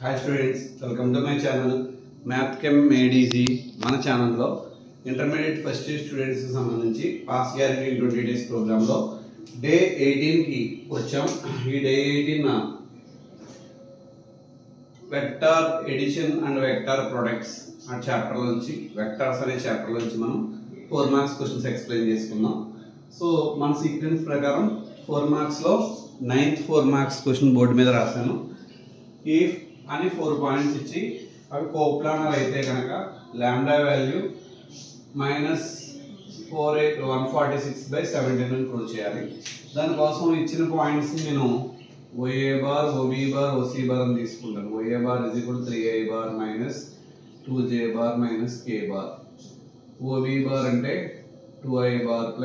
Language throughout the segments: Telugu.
Hi students, welcome to my channel Math Chem Made Easy. మన ఛానల్లో ఇంటర్మీడియట్ ఫస్ట్ ఇయర్ స్టూడెంట్స్ కి సంబంధించి పాస్ గ్యారెంటీ 20 డేస్ ప్రోగ్రామ్ లో డే 18 కి వచ్చాం. ఈ day 18 vector edition and vector products ఆ చాప్టర్ నుంచి వెక్టార్స్ అనే చాప్టర్ నుంచి మనం 4 మార్క్స్ క్వశ్చన్స్ ఎక్స్ప్లెయిన్ చేసుకుందాం. సో మన సీక్వెన్స్ ప్రకారం 4 మార్క్స్ లో 9th 4 మార్క్స్ క్వశ్చన్ బోర్డు మీద రాశాను. ఇఫ్ అని 4 పాయింట్స్ ఇచ్చి అవి కోప్లానర్ అయితే కనుక లాంబ్డా వాల్యూ -146/17 అని ప్రూవ్ చేయాలి. దానికోసం ఇచ్చిన పాయింట్స్ నేను OA bar, OB bar, OC bar అని తీసుకుంటాను. OA bar = 3I bar - 2J bar - K bar. OB bar అంటే 2I bar +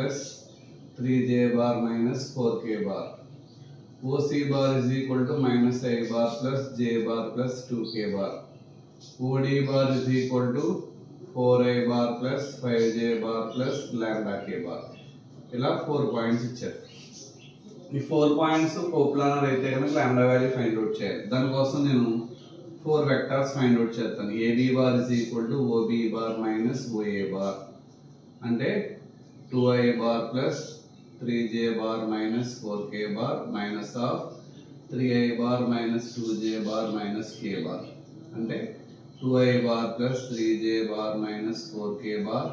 3J bar - 4K bar. OC bar is equal to -I bar plus J bar plus 2K bar. OD bar is equal to 4I bar plus 5J bar plus lambda K bar. ఇలా 4 పాయింట్స్ ఇచ్చారు. ఈ 4 పాయింట్స్ కోప్లానర్ అయితే కనుక లాంబ్డా వాల్యూ ఫైండ్ అవుట్ చేయాలి. దానికోసం నేను 4 వెక్టార్స్ ఫైండ్ అవుట్ చేస్తాను. AB bar is equal to OB bar minus OA bar అంటే 2I bar plus 3J bar minus 4K bar minus of 3I bar minus 2J bar minus K bar అంటే 2I bar plus 3J bar minus 4K bar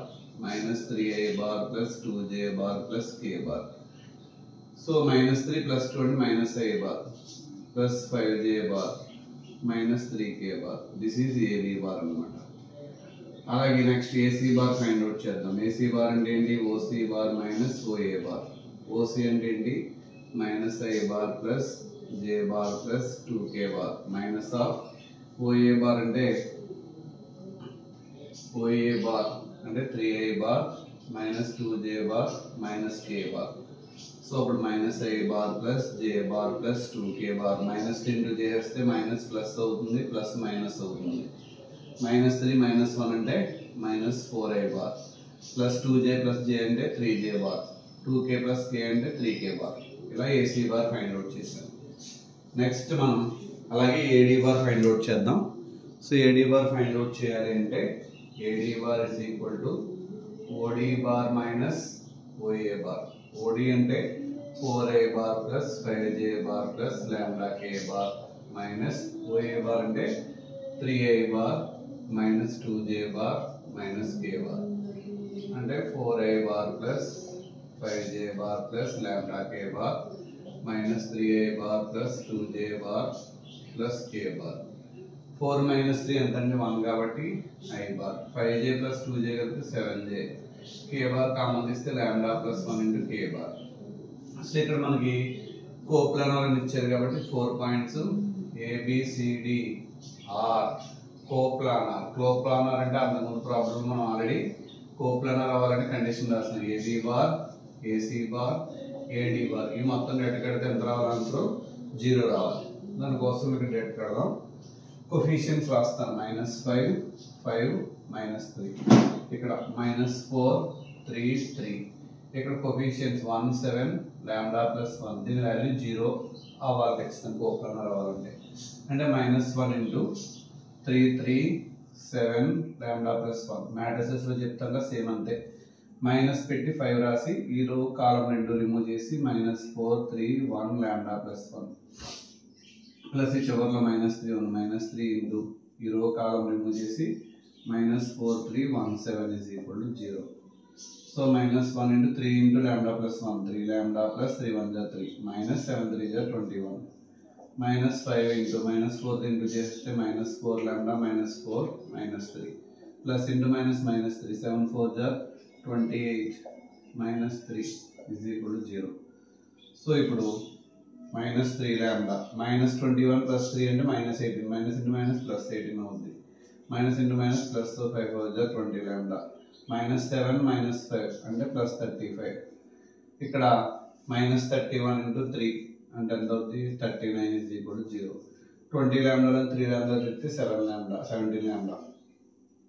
minus 3I bar plus 2J bar plus K bar. So -3 plus 2 -I bar plus 5J bar minus 3K bar. This is AB bar అన్నమాట. అలాగే next AC bar find out చేద్దాం. AC బార్ అంటే ఏంటి? OC bar minus OA bar. OC అంటే ఏంటి? -I bar plus J bar plus 2K bar minus of OA bar అంటే 3I bar minus 2J bar minus K bar. So అప్పుడు -I bar plus J bar plus 2K bar minus into చేస్తే మైనస్ ప్లస్ అవుతుంది, ప్లస్ మైనస్ అవుతుంది. -3 - 1 అంటే -4I bar plus 2J plus J అంటే 3J bar, 2K plus K అంటే 3K బార్. ఇలా AC బార్ ఫైండ్ అవుట్ చేశాను. నెక్స్ట్ మనం అలాగే AD బార్ ఫైండ్ అవుట్ చేద్దాం. So AD bar find out చేయాలి అంటే AD bar = OD bar minus OA bar. OD అంటే 4I bar plus 5J bar plus lambda K bar minus OA bar అంటే 3I bar minus 2J bar minus K bar అంటే 4I bar plus 5J bar plus lambda K bar minus 3I bar plus 2J bar plus K bar. 4 - 3 ఎంత అంటే 1 కాబట్టి I bar, 5J plus 2J కలిపి 7J, K bar కామన్ తీస్తే lambda plus 1 into K bar. So ఇక్కడ మనకి కోప్లానర్ అని ఇచ్చారు కాబట్టి 4 points ABCD are coplanar. Coplanar అంటే అంతకుముందు ప్రాబ్లం మనం ఆల్రెడీ కోప్లానర్ అవ్వాలని కండిషన్ రాసినాం. AB bar, AC bar, AD bar ఈ మొత్తం డేట్ కడితే ఎంత రావాలి? ఆన్సర్ 0 రావాలి. దానికోసం ఇక్కడ డేట్ కడదాం. కోఫిషియన్స్ రాస్తాను. -5, 5, -3. ఇక్కడ -4, 3, 3. ఇక్కడ కోఫిషియన్స్ 1, 7, లాంబ్డా ప్లస్ 1. దీని వాల్యూ 0 అవ్వాలి ఖచ్చితంగా కోప్లానర్ అవ్వాలంటే. అంటే -1 into 3, 3, 7 లాంబ్డా ప్లస్ 1. మ్యాట్రిసెస్ లో చెప్తాగా సేమ్ అంతే. మైనస్ పెట్టి 5 రాసి ఈ రో కాలం 2 రిమూవ్ చేసి -4, 3, 1 లాంబ్డా ప్లస్ 1 ప్లస్ ఈ చివరిలో -3 ఉంది. -3 ఇంటూ ఈ రో కాలం రిమూవ్ చేసి -4, 3, 1, 7 = 0. So -1 into 3 into lambda plus 1 3 lambda plus 3 1 = 3 -7 3 = 21. -5 into -4 into చేస్తే -4 lambda -4 -3 plus into -3 7 4 = 28 -3 = 0. సో ఇప్పుడు -3 lambda -21 plus 3 అంటే -18 minus into minus plus 18 అవుతుంది. minus into minus plus 5 4 = 20 lambda -7 -5 అంటే +35. ఇక్కడ -31 into 3 అంటే ఎంత అవుతుంది? 39 = 0. 20 లాంబ్డా 3 లాంబ్డా చెప్తే 7 లాంబ్డా 17 లాంబ్డా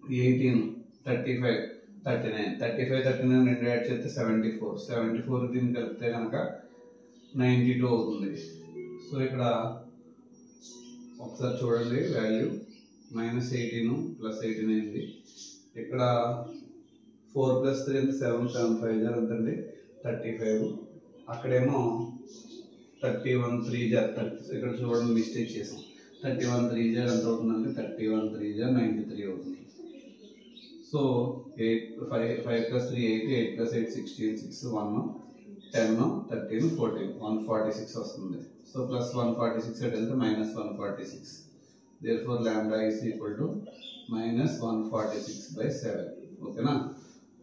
18 35 39 35 39 రెండు యాడ్ చేస్తే 74 74 దీన్ని కలిపితే కనుక 92 అవుతుంది. సో ఇక్కడ ఒకసారి చూడండి వాల్యూ -18 +18 అయింది. ఇక్కడ 4 + 3 ఎంత 7 7 5 ఎంతండి 35. అక్కడేమో 31 3 ఇక్కడ చూడండి మిస్టేక్ చేసాం. 31 3 ఎంత అవుతుందంటే 31 3 93 అవుతుంది. సో 5 + 3 8 8 + 8 16 6 1 10 13 14 146 వస్తుంది. సో ప్లస్ 146 అంటే ఎంత -146. therefore lambda is equal to -146/7. ఓకేనా?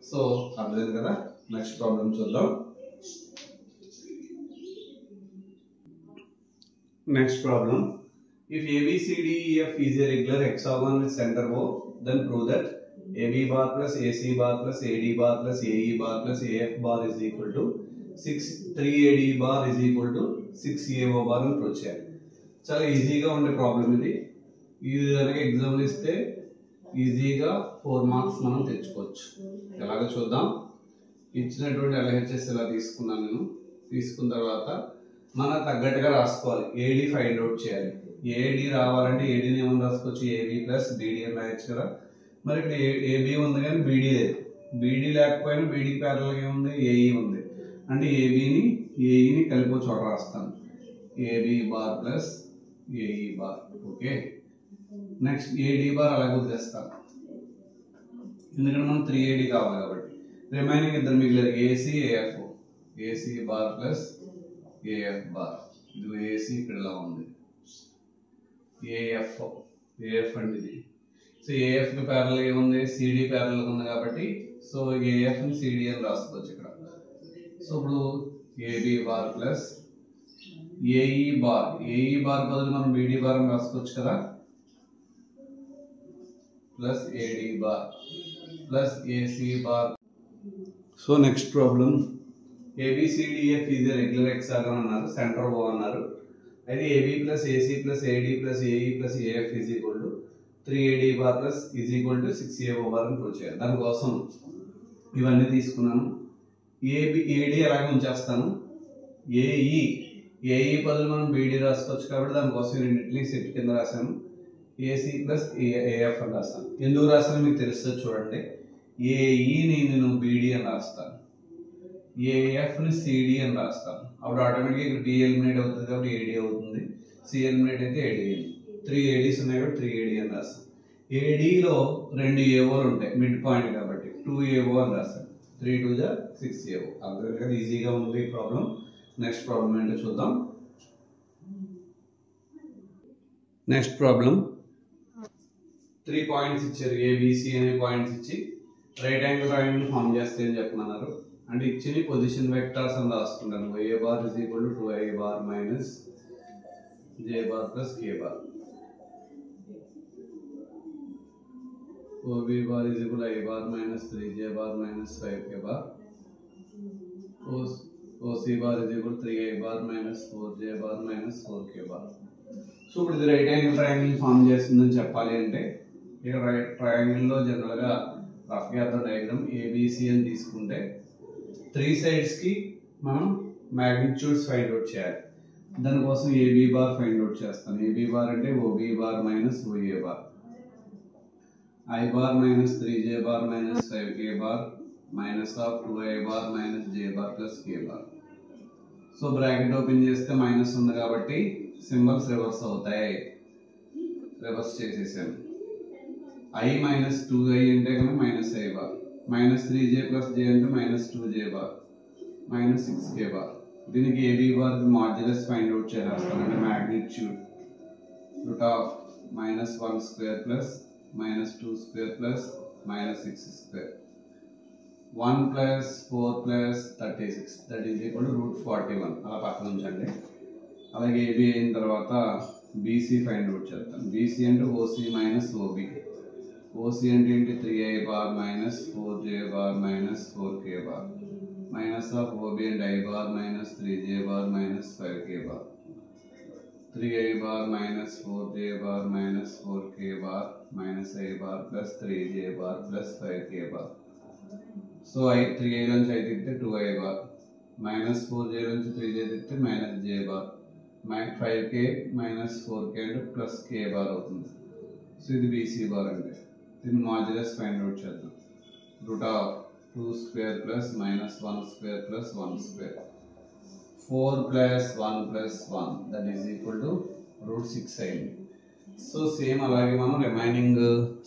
సో అర్థమైంది కదా. నెక్స్ట్ ప్రాబ్లం చూద్దాం. Next problem, if ABCDEF is a regular hexagon with center O, then prove that AB bar plus AC bar plus AD bar plus AE bar plus AF bar is equal to 3AD bar is equal to 6AO bar అని ప్రూవ్ చేయాలి. చాలా ఈజీగా ఉండే ప్రాబ్లం ఇది. ఇది కనుక ఎగ్జామ్లు ఇస్తే ఈజీగా 4 మార్క్స్ మనం తెచ్చుకోవచ్చు. ఎలాగో చూద్దాం. ఇచ్చినటువంటి LHS ఇలా తీసుకున్నాను నేను. తీసుకున్న తర్వాత మన తగ్గట్టుగా రాసుకోవాలి. ఏడి ఫైండ్ అవుట్ చేయాలి. ఏడి రావాలంటే ఏడీని ఏమని రాసుకోవచ్చు, ఏబి ప్లస్ బీడీ అని రాయొచ్చు కదా. మరి ఇక్కడ ఏబి ఉంది కానీ బీడీ లేదు. బీడీ లేకపోయినా బీడీ ప్యారల్గా ఏముంది, ఏఈ ఉంది. అంటే ఏబిని ఏఈని కలిపి చోట రాస్తాను. AB bar plus AE bar. Okay, next AD bar అలాగే వదిలేస్తాను ఎందుకంటే మనం 3AD కావాలి కాబట్టి. రిమైనింగ్ ఇద్దరు మిగిలేదు AC AF. AC bar plus AF bar. ఇది ఏసీ ఇక్కడ ఇలా ఉంది. ఏఎఫ్ అంటే ఇది. సో ఏఎఫ్ కి ప్యారల్ ఏముంది, సిడి ప్యారల్ ఉంది కాబట్టి సో ఏఎఫ్ ని సిడి అని రాసుకోవచ్చు ఇక్కడ. సో ఇప్పుడు AB bar plus AE bar. AE bar బదులు మనం బీడీ బార్ అని రాసుకోవచ్చు కదా. Plus AD bar plus AC bar. So next problem, ABCDEF is a regular hexagon అన్నారు, సెంటర్ O అన్నారు. అయితే AB plus AC plus AD plus AE plus AF is equal to 3AD bar plus is equal to 6AO bar అని ప్రూవ్ చేయాలి. దానికోసం ఇవన్నీ తీసుకున్నాను. AD అలాగే ఉంచేస్తాను. AE బదులు మనం BD రాసుకోవచ్చు కాబట్టి దానికోసం రెండింటిని సెట్ కింద రాశాను. AC plus AF అని రాస్తాను. ఎందుకు రాస్తాను మీకు తెలుస్తుంది చూడండి. AEని నేను BD అని రాస్తాను, AF ని CD అని రాస్తాను. అప్పుడు ఆటోమేటిక్గా ఇక్కడ D ఎలిమినేట్ అవుతుంది కాబట్టి AD అవుతుంది, C ఎలిమినేట్ అయితే AD అయింది. 3 ADs ఉన్నాయి కాబట్టి 3AD అని రాస్తాను. ADలో 2 AOలు ఉంటాయి మిడ్ పాయింట్ కాబట్టి 2 AO అని రాస్తాను. 3 2 6 AO. అందుకని ఈజీగా ఉంది ఈ ప్రాబ్లం. నెక్స్ట్ ప్రాబ్లం ఏంటో చూద్దాం. నెక్స్ట్ ప్రాబ్లం 3 పాయింట్స్ ఇచ్చారు. ABC అనే పాయింట్స్ ఇచ్చి రైట్ యాంగిల్ ట్రయాంగిల్ ఫామ్ చేస్తే అని చెప్పమన్నారు. అంటే ఇచ్చిన పొజిషన్ వెక్టార్స్ అని రాసుకుంటాను. A bar is equal to 2A bar minus J bar plus K bar. OB bar is equal to I bar minus 3J bar minus 5K bar. OC bar is equal to 3A bar minus 4J bar minus 4K bar. So ఇప్పుడు ఇది రైట్ యాంగిల్ ట్రయాంగిల్ ఫామ్ చేస్తుందని చెప్పాలి అంటే ఇక రైట్ ట్రయాంగిల్లో జనరల్గా రఫ్ గా డయాగ్రామ్ ABC అని తీసుకుంటే 3 sides కి మనం మ్యాగ్నిట్యూడ్స్ ఫైండ్ అవుట్ చేయాలి. దానికోసం AB బార్ ఫైండ్ అవుట్ చేస్తాను. AB బార్ అంటే OB bar minus OA bar, I bar minus 3J bar minus 5K bar minus of 2A bar minus J bar plus K bar. So bracket open చేస్తే మైనస్ ఉంది కాబట్టి సింబల్స్ రివర్స్ అవుతాయి. రివర్స్ చేసేసాను. I మైనస్ 2I అంటే కనుక minus I bar, minus 3J plus J అంటే minus 2J bar minus 6K bar. దీనికి AB bar modulus find out చేస్తాను. అంటే magnitude root of minus 1 square plus minus 2 square plus minus 6 square 1 plus 4 plus 36 that is equal to root 41. అలా పక్కన ఉంచండి. అలాగే AB అయిన తర్వాత BC ఫైండ్ అవుట్ చేస్తాను. BC అంటే OC మైనస్ OB. OC అంటే ఏంటి 3A bar minus 4J bar minus 4K bar minus of OB అంటే I bar minus 3J bar minus 5K bar 3A bar minus 4J bar minus 4K bar minus I bar plus 3J bar plus 5K bar. So 3A నుంచి I తిప్పితే 2I బార్ మైనస్ 4J నుంచి 3J తిప్పితే minus J bar 5k minus 4k అంటే ప్లస్ k బార్ అవుతుంది. సో ఇది బీసీ బార్ అంటే దీన్ని మాడ్యులస్ ఫైండ్ అవుట్ చేద్దాం. Root of 2 square plus minus 1 square plus 1 square 4 plus 1 plus 1 that is equal to root 6 అయింది. సో సేమ్ అలాగే మనం రిమైనింగ్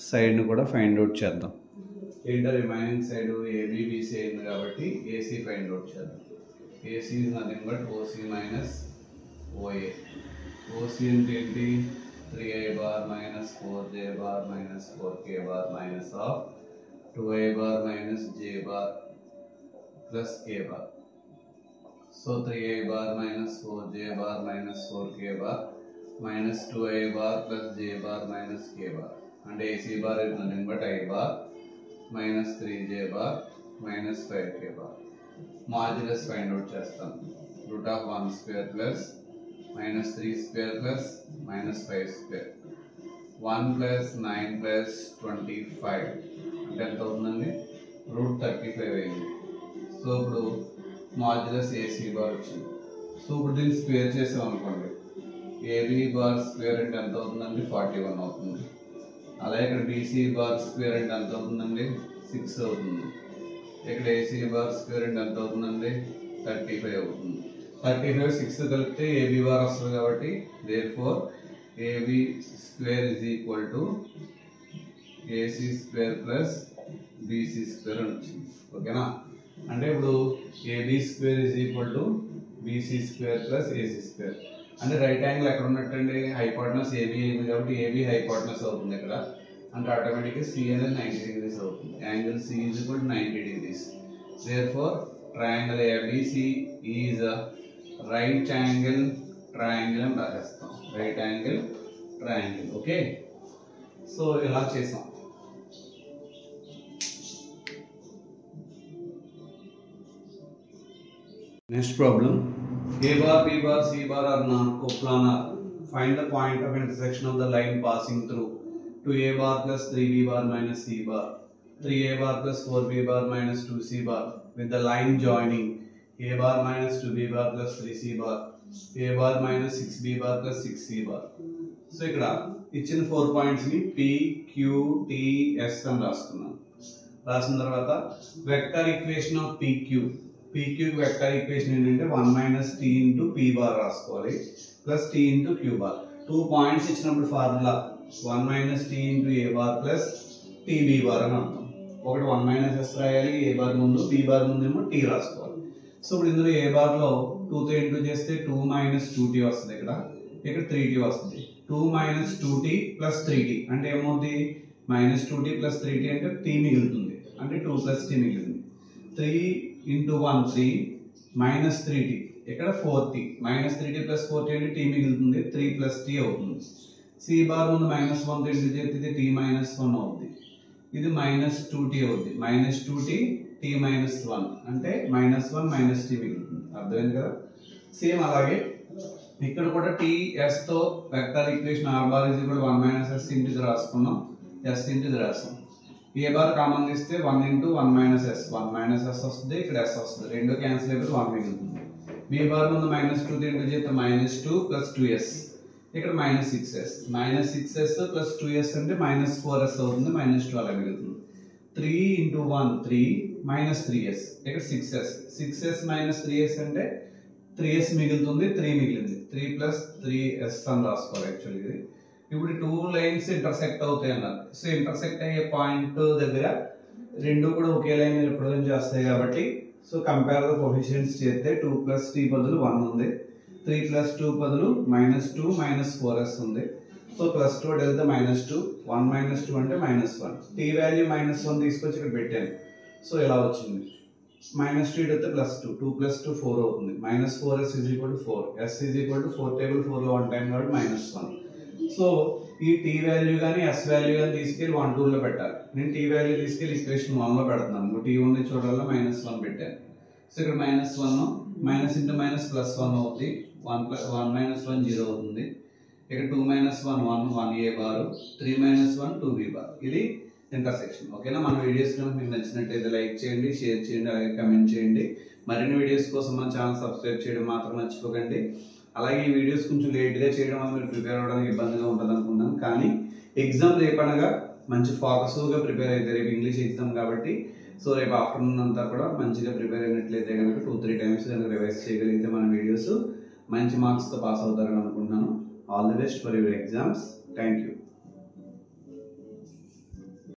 సైడ్ని కూడా ఫైండ్ అవుట్ చేద్దాం. ఏంటో రిమైనింగ్ సైడ్ ఏబిబిసి అయింది కాబట్టి ఏసీ ఫైండ్ అవుట్ చేద్దాం. AC is nothing but OC minus OA. OC అంటే ఏంటి? 3i bar minus 4j bar minus 4k bar minus of 2i bar minus j bar plus k bar. So 3i bar minus 4j bar minus 4k bar minus 2i bar plus j bar minus k bar. And AC bar is nothing but I bar minus 3j bar minus 5k bar. Modulus find out chestam. Root of 1 square plus minus 3 square plus minus 5 square 1 plus 9 plus 25 అంటే ఎంత అవుతుందండి? రూట్ 35 అయింది. సో ఇప్పుడు మాడ్యులస్ ఏసీ బార్ వచ్చింది. సో ఇప్పుడు దీన్ని స్క్వేర్ చేసాం అనుకోండి, ఏబీ బార్ స్క్వేర్ అంటే ఎంత అవుతుందండి? 41 అవుతుంది. అలాగే ఇక్కడ బీసీ బార్ స్క్వేర్ అంటే ఎంత అవుతుందండి? 6 అవుతుంది. ఇక్కడ ఏసీ బార్ స్క్వేర్ అంటే ఎంత అవుతుందండి? 35 అవుతుంది. 35 6 కలిపితే ఏబీ బార్ వస్తుంది కాబట్టి therefore AB square is equal to AC square plus BC square అని వచ్చింది. ఓకేనా? అంటే ఇప్పుడు AB square is equal to BC square plus AC square. అంటే రైట్ యాంగిల్ ఎక్కడ ఉన్నట్టండి? హైపోటనస్ ఏబీ అయింది కాబట్టి ఏబీ హైపోటనస్ అవుతుంది ఇక్కడ. అంటే ఆటోమేటిక్గా సి అనేది 90 degrees అవుతుంది. Angle C is equal to 90 degrees. therefore triangle ABC is a right angle triangle అని రాసేస్తాం. Right angle triangle. Okay, so ఇలా చేసాం. Next problem, A bar, B bar, C bar are not coplanar. Find the point of intersection of the line passing through 2A bar plus 3B bar minus C bar 3A bar plus 4B bar minus 2C bar with the line joining A bar minus 2B bar plus 3C bar A bar minus 6B bar plus 6C bar. So ఇక్కడ ఇచ్చిన 4 పాయింట్స్ ని P, Q, T, S అని రాసుకున్నాం. రాసిన తర్వాత vector equation of PQ vector equation ఏంటంటే 1 minus T into P bar రాసుకోవాలి plus T into Q bar. 2 points ఇచ్చినప్పుడు formula 1 minus T into A bar plus TB bar అని అర్థం. ఒకటి 1 minus S రాయాలి A bar ముందు, B bar ముందు ఏమో T రాసుకోవాలి. సో ఇప్పుడు ఇందులో A bar లో 2 తో ఇంటూ చేస్తే 2 minus 2T వస్తుంది. ఇక్కడ 3T వస్తుంది. 2 minus 2T plus 3T అంటే ఏమవుతుంది? minus 2T plus 3T అంటే T మిగులుతుంది, అంటే 2 plus T మిగిలింది. 3 into 1 3 minus 3T ఇక్కడ 4T minus 3T plus 4T అంటే T మిగులుతుంది, 3 plus T అవుతుంది. C బార్ ముందు minus 1 తో ఇంటూ చేస్తే T minus 1 అవుతుంది. ఇది minus 2T అవుతుంది. minus 2T T minus 1 అంటే minus 1 minus T మిగులుతుంది. అర్థమైంది కదా? సేమ్ అలాగే ఇక్కడ కూడా TS తో vector equation R bar is equal 1 minus S into ఇది రాసుకున్నాం, S ఇంటూ ఇది రాసాం. A బార్ కామన్ తీస్తే 1 into 1 minus S 1 minus S వస్తుంది, ఇక్కడ S వస్తుంది. రెండు క్యాన్సిల్ అయిపోతే 1 మిగులుతుంది. B బార్ ముందు minus 2 ఇంటూ చేస్తే minus 2 plus 2S ఇక్కడ minus 6S minus 6S plus 2S అంటే minus 4S అవుతుంది, minus 2 అలా మిగులుతుంది. 3 into 1 3 minus 3S ఇక్కడ 6S 6S minus 3S అంటే 3S మిగులుతుంది, 3 మిగిలింది. 3 plus 3S అని రాసుకోవాలి యాక్చువల్లీ ఇది. ఇప్పుడు 2 లైన్స్ ఇంటర్సెక్ట్ అవుతాయి అన్నారు. సో ఇంటర్సెక్ట్ అయ్యే పాయింట్ దగ్గర రెండు కూడా ఒకే లైన్ రిప్రజెంట్ చేస్తాయి కాబట్టి సో కంపేర్ ద కోఎఫిషియెంట్స్ చేస్తే 2 plus T బదులు 1 ఉంది, 3 plus 2 బదులు -2 -4S ఉంది. సో ప్లస్ 2 వెళ్తే -2 1 -2 అంటే -1. T వాల్యూ -1 తీసుకొచ్చి ఇక్కడ పెట్టాను. సో ఇలా వచ్చింది. -2 అయితే +2 2 plus 2 4 అవుతుంది. -4S is equal to 4. S is equal to 4 table 4 లో 1 టైం కాబట్టి -1. సో ఈ T వాల్యూ కానీ S వాల్యూ కానీ తీసుకెళ్ళి 1 2 లో పెట్టాలి. నేను T వాల్యూ తీసుకెళ్ళి ఈక్వేషన్ 1 లో పెడుతున్నాను. T ఉంది చూడాలి -1 పెట్టాను. సో ఇక్కడ -1 మైనస్ ఇంటూ మైనస్ +1 అవుతుంది. 1 -1 0 అవుతుంది. ఇక్కడ 2 -1 1 A బార్ 3 -1 2 B బార్. ఇది ఇంటర్సెక్షన్. ఓకేనా? మన వీడియోస్ కనుక మీకు నచ్చినట్టయితే లైక్ చేయండి, షేర్ చేయండి, అలాగే కమెంట్ చేయండి. మరిన్ని వీడియోస్ కోసం మన ఛానల్ సబ్స్క్రైబ్ చేయడం మాత్రం మర్చిపోకండి. అలాగే ఈ వీడియోస్ కొంచెం లేట్గా చేయడం వల్ల మీరు ప్రిపేర్ అవ్వడానికి ఇబ్బందిగా ఉంటుంది అనుకున్నాను. కానీ ఎగ్జామ్ రేపనగా మంచి ఫోకస్గా ప్రిపేర్ అయితే రేపు ఇంగ్లీష్ ఎగ్జామ్ కాబట్టి సో రేపు ఆఫ్టర్నూన్ అంతా కూడా మంచిగా ప్రిపేర్ అయినట్లయితే కనుక 2-3 టైమ్స్ కనుక రివైజ్ చేయగలిగితే మన వీడియోస్ మంచి మార్క్స్తో పాస్ అవుతారని అనుకుంటున్నాను. All the best for your exams. Thank you.